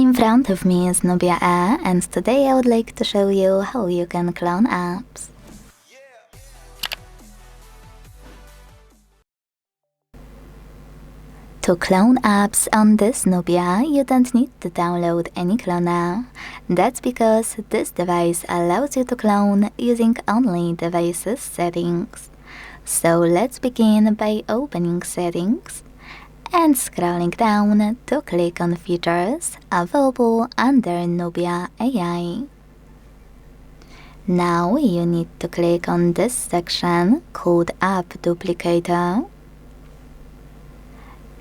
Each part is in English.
In front of me is NUBIA Air, and today I would like to show you how you can clone apps. To clone apps on this NUBIA, you don't need to download any cloner. That's because this device allows you to clone using only device's settings. So let's begin by opening Settings and scrolling down to click on Features available under NUBIA AI. Now you need to click on this section called App Duplicator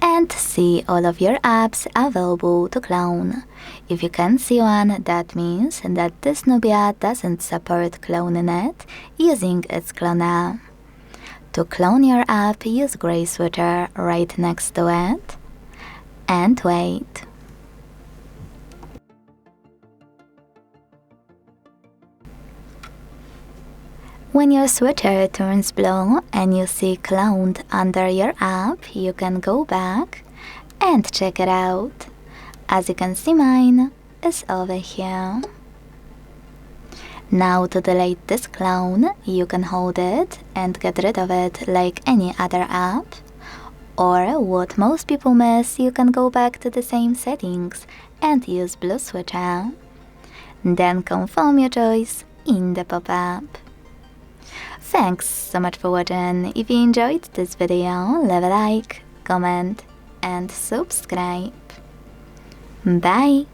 and see all of your apps available to clone. If you can see one, that means that this NUBIA doesn't support cloning it using its cloner. To clone your app, use gray switcher right next to it and wait. When your switcher turns blue and you see cloned under your app, you can go back and check it out. As you can see, mine is over here. Now to delete this clone, you can hold it and get rid of it like any other app. Or what most people miss, you can go back to the same settings and use blue switcher. Then confirm your choice in the pop-up. Thanks so much for watching. If you enjoyed this video, leave a like, comment and subscribe. Bye!